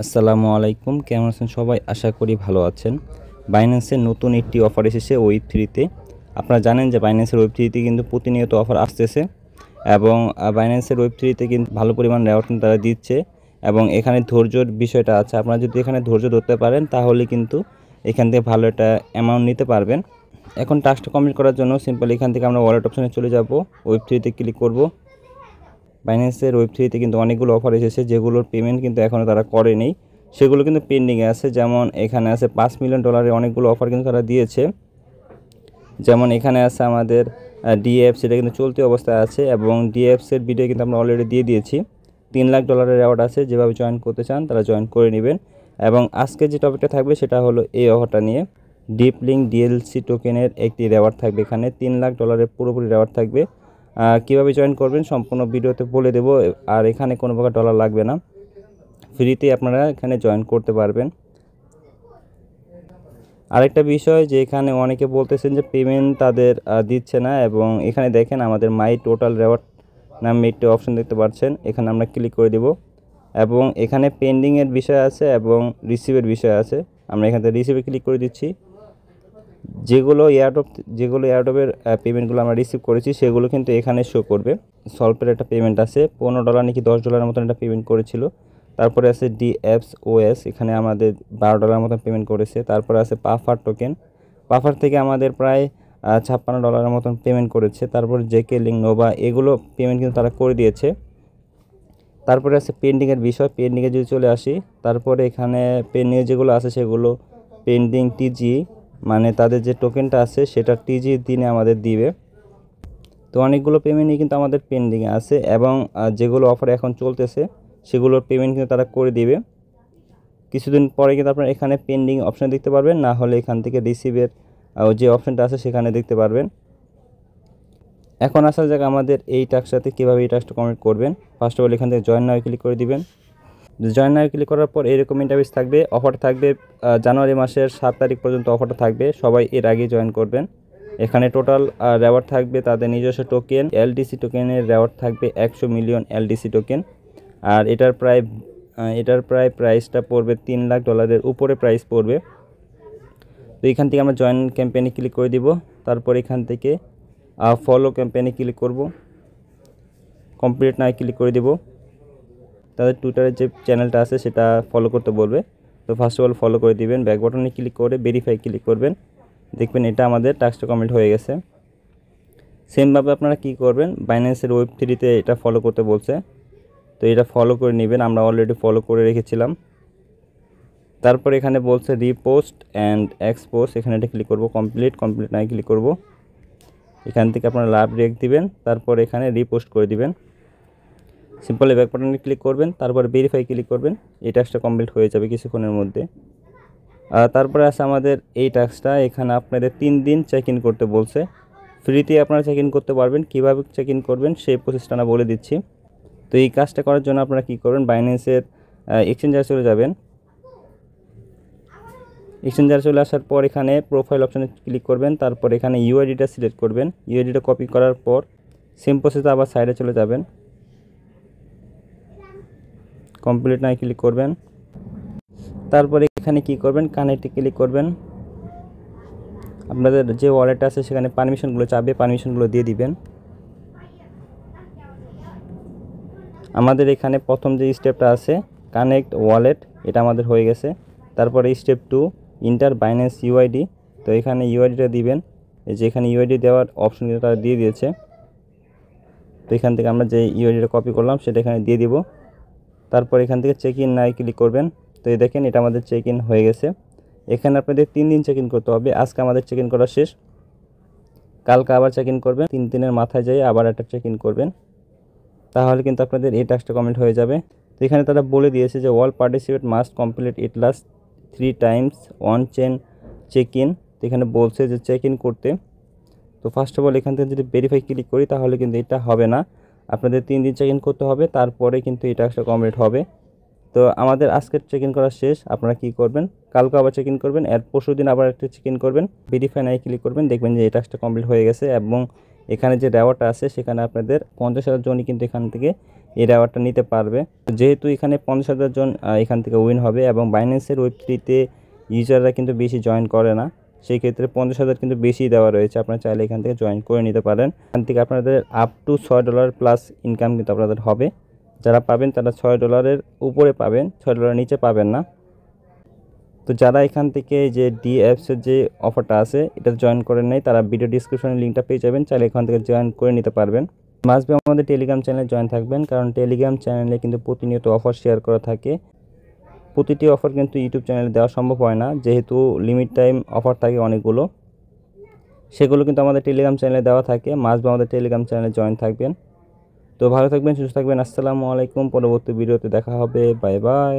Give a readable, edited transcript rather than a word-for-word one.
আসসালামু আলাইকুম, কেমন আছেন সবাই? আশা করি ভালো আছেন। বাইন্যান্সের নতুন একটি অফার এসেছে ওয়েব থ্রিতে। আপনারা জানেন যে বাইন্যান্সের ওয়েব থ্রিতে কিন্তু প্রতিনিয়ত অফার আসতেছে এবং বাইন্যান্সের ওয়েব থ্রিতে কিন্তু ভালো পরিমাণ রেওয়ার্ড কিন্তু তারা দিচ্ছে এবং এখানে ধৈর্যর বিষয়টা আছে। আপনারা যদি এখানে ধৈর্য ধরতে পারেন তাহলে কিন্তু এখান থেকে ভালো একটা অ্যামাউন্ট নিতে পারবেন। এখন টাস্কটা কমপ্লিট করার জন্য সিম্পল এখান থেকে আমরা ওয়ালেট অপশানে চলে যাব, ওয়েব থ্রিতে ক্লিক করব। বাইন্যান্সের ওয়েব থ্রিতে কিন্তু অনেকগুলো অফার এসেছে যেগুলোর পেমেন্ট কিন্তু এখনও তারা করেনি, সেগুলো কিন্তু পেন্ডিংয়ে আছে। যেমন এখানে আছে $5 মিলিয়ন অনেকগুলো অফার কিন্তু তারা দিয়েছে। যেমন এখানে আছে আমাদের ডিএফ, সেটা কিন্তু চলতি অবস্থায় আছে এবং ডিএফসের ভিডিও কিন্তু আমরা অলরেডি দিয়ে দিয়েছি। $3 লাখ রেওয়ার্ড আছে, যেভাবে জয়েন করতে চান তারা জয়েন করে নেবেন। এবং আজকে যে টপিকটা থাকবে সেটা হলো এই অফারটা নিয়ে। ডিপ লিঙ্ক ডিএলসি টোকেনের একটি রেওয়ার্ড থাকবে, এখানে $3 লাখ পুরোপুরি রেওয়ার্ড থাকবে। কীভাবে জয়েন করবেন সম্পূর্ণ ভিডিওতে বলে দেব। আর এখানে কোনো প্রকার ডলার লাগবে না, ফ্রিতে আপনারা এখানে জয়েন করতে পারবেন। আরেকটা বিষয় যে এখানে অনেকে বলতেছেন যে পেমেন্ট তাদের দিচ্ছে না, এবং এখানে দেখেন আমাদের মাই টোটাল রেওয়ার্ড নামে একটি অপশন দেখতে পাচ্ছেন, এখানে আমরা ক্লিক করে দেব এবং এখানে পেন্ডিংয়ের বিষয় আছে এবং রিসিভের বিষয় আছে। আমরা এখান থেকে রিসিভে ক্লিক করে দিচ্ছি। যেগুলো এয়ারড্রপের পেমেন্টগুলো আমরা রিসিভ করেছি সেগুলো কিন্তু এখানে শো করবে। সলভের একটা পেমেন্ট আছে $15 নাকি $10 মতন একটা পেমেন্ট করেছিল। তারপরে আছে ডিএফওএস, এখানে আমাদের $12 মতন পেমেন্ট করেছে। তারপরে আছে পাফার টোকেন, পাফার থেকে আমাদের প্রায় $56 মতন পেমেন্ট করেছে। তারপরে জেকে লিঙ্ক নোভা, এগুলো পেমেন্ট কিন্তু তারা করে দিয়েছে। তারপরে আছে পেন্ডিংয়ের বিষয়, পেন্ডিংয়ে যদি চলে আসি, তারপরে এখানে পেন্ডিংয়ে যেগুলো আছে সেগুলো পেন্ডিং টিজি, মানে তাদের যে টোকেনটা আছে সেটা টিজি দিনে আমাদের দিবে। তো অনেকগুলো পেমেন্টই কিন্তু আমাদের পেন্ডিংয়ে আছে এবং যেগুলো অফার এখন চলতেছে সেগুলোর পেমেন্ট কিন্তু তারা করে দিবে কিছুদিন পরে। কিন্তু আপনারা এখানে পেন্ডিং অপশান দেখতে পারবেন, না হলে এখান থেকে রিসিভের যে অপশানটা আছে সেখানে দেখতে পারবেন। এখন আসা যাক আমাদের এই টাস্কটাতে কীভাবে এই টাস্কটা কমপ্লিট করবেন। ফার্স্ট অফ অল এখান থেকে জয়েন নাও ক্লিক করে দিবেন। জয়েন নাও ক্লিক করার পর এরকম ইন্টারফেস থাকবে। অফার থাকবে জানুয়ারি মাসের 7 তারিখ পর্যন্ত অফারটা থাকবে, সবাই এর আগে জয়েন করবেন। এখানে টোটাল রেওয়ার্ড থাকবে তাদের নিজস্ব টোকেন, এলডিসি টোকেনের রেওয়ার্ড থাকবে 100 মিলিয়ন এলডিসি টোকেন। আর এটার প্রায় প্রাইসটা পড়বে $3 লাখ উপরে প্রাইস পড়বে। তো এখান থেকে আমরা জয়েন ক্যাম্পেইনে ক্লিক করে দিব। তারপর এখান থেকে ফলো ক্যাম্পেইনে ক্লিক করব, কমপ্লিট না ক্লিক করে দেব। তাদের টুইটারের যে চ্যানেলটা আছে সেটা ফলো করতে বলবে, তো ফার্স্ট অফ অল ফলো করে দিবেন। ব্যাক বাটনে ক্লিক করে ভেরিফাই ক্লিক করবেন, দেখবেন এটা আমাদের টাস্কটা কমপ্লিট হয়ে গেছে। সেমভাবে আপনারা কি করবেন, বাইন্যান্সের ওয়েব থ্রিতে এটা ফলো করতে বলছে, তো এটা ফলো করে নেবেন। আমরা অলরেডি ফলো করে রেখেছিলাম। তারপর এখানে বলছে রিপোস্ট অ্যান্ড এক্সপোস্ট, এখানে এটা ক্লিক করব, কমপ্লিট না ক্লিক করব। এখান থেকে আপনারা লাভ রেক দিবেন, তারপর এখানে রিপোস্ট করে দিবেন। সিম্পলি ব্যাক বাটনে ক্লিক করবেন, তারপর ভেরিফাই ক্লিক করবেন। এই টাস্কটা কমপ্লিট হয়ে যাবে কিছুক্ষণের মধ্যে। তারপরে আছে আমাদের এই টাস্কটা, এখানে আপনাদের 3 দিন চেক ইন করতে বলছে। ফ্রিতে আপনারা চেক ইন করতে পারবেন, কীভাবে চেক ইন করবেন সেই প্রসেসটা না বলে দিচ্ছি। তো এই কাজটা করার জন্য আপনারা কী করবেন, বাইন্যান্সের এক্সচেঞ্জারে চলে যাবেন। এক্সচেঞ্জারে চলে আসার পর এখানে প্রোফাইল অপশানে ক্লিক করবেন, তারপর এখানে ইউআইডিটা সিলেক্ট করবেন। ইউআইডিটা কপি করার পর সেম প্রসেসে আবার সাইডে চলে যাবেন, কমপ্লিট না ক্লিক করবেন। তারপরে এখানে কি করবেন, কানেক্টে ক্লিক করবেন। আপনাদের যে ওয়ালেট আছে সেখানে পারমিশনগুলো চাবে, পারমিশনগুলো দিয়ে দিবেন। আমাদের এখানে প্রথম যে স্টেপটা আছে কানেক্ট ওয়ালেট, এটা আমাদের হয়ে গেছে। তারপরে স্টেপ 2 ইন্টার বাইন্যান্স ইউআইডি, তো এখানে ইউআইডিটা দিবেন। এই যে এখানে ইউআইডি দেওয়ার অপশন কিন্তু তারা দিয়ে দিয়েছে, তো এখান থেকে আমরা যে ইউআইডিটা কপি করলাম সেটা এখানে দিয়ে দিব। তারপর এখান থেকে চেক ইন নাই ক্লিক করবেন। তো এই দেখেন এটা আমাদের চেক ইন হয়ে গেছে। এখানে আপনাদের 3 দিন চেক ইন করতে হবে। আজকে আমাদের চেক ইন করা শেষ, কালকে আবার চেক ইন করবেন। 3 দিনের মাথায় যেয়ে আবার একটা চেক ইন করবেন, তাহলে কিন্তু আপনাদের এই টাস্কটা কমপ্লিট হয়ে যাবে। তো এখানে তারা বলে দিয়েছে যে all participate must complete it last 3 times on chain check in. তো এখানে বলছে যে চেক ইন করতে, তো ফার্স্ট অফ অল এখান থেকে যদি ভেরিফাই ক্লিক করি তাহলে কিন্তু এটা হবে না, আপনাদের 3 দিন চেক ইন করতে হবে, তারপরে কিন্তু এই টাস্কটা কমপ্লিট হবে। তো আমাদের আজকের চেক ইন করা শেষ। আপনারা কি করবেন, কালকে আবার চেক ইন করবেন, এর পরশু দিন আবার একটা চেক ইন করবেন, ভেরিফাই নাই ক্লিক করবেন, দেখবেন যে এই টাস্কটা কমপ্লিট হয়ে গেছে। এবং এখানে যে রেওয়ার্ডটা আছে সেখানে আপনাদের 50,000 জনই কিন্তু এখান থেকে এই রেওয়ার্ডটা নিতে পারবে। যেহেতু এখানে 50,000 জন এখান থেকে উইন হবে এবং বাইন্যান্সের ওয়েব3তে ইউজাররা কিন্তু বেশি জয়েন করে না, সেই ক্ষেত্রে 50,000 কিন্তু বেশি দেওয়া রয়েছে। আপনারা চাইলে এখান থেকে জয়েন করে নিতে পারেন। এখান থেকে আপনাদের আপ টু $6 প্লাস ইনকাম কিন্তু আপনাদের হবে। যারা পাবেন তারা $6 উপরে পাবেন, $6 নিচে পাবেন না। তো যারা এখান থেকে যে ডি অ্যাপসের যে অফারটা আছে এটা জয়েন করেন নাই, তারা ভিডিও ডিসক্রিপশনে লিঙ্কটা পেয়ে যাবেন, চাইলে এখান থেকে জয়েন করে নিতে পারবেন। মাস্ট বি আমাদের টেলিগ্রাম চ্যানেলে জয়েন থাকবেন, কারণ টেলিগ্রাম চ্যানেলে কিন্তু প্রতিনিয়ত অফার শেয়ার করা থাকে। প্রতিটি অফার কিন্তু ইউটিউব চ্যানেলে দেওয়া সম্ভব হয় না, যেহেতু লিমিট টাইম অফার থাকে অনেকগুলো, সেগুলো কিন্তু আমাদের টেলিগ্রাম চ্যানেলে দেওয়া থাকে। মাস্ট বি আমাদের টেলিগ্রাম চ্যানেলে জয়েন থাকবেন। তো ভালো থাকবেন, সুস্থ থাকবেন। আসসালামু আলাইকুম। পরবর্তী ভিডিওতে দেখা হবে। Bye bye.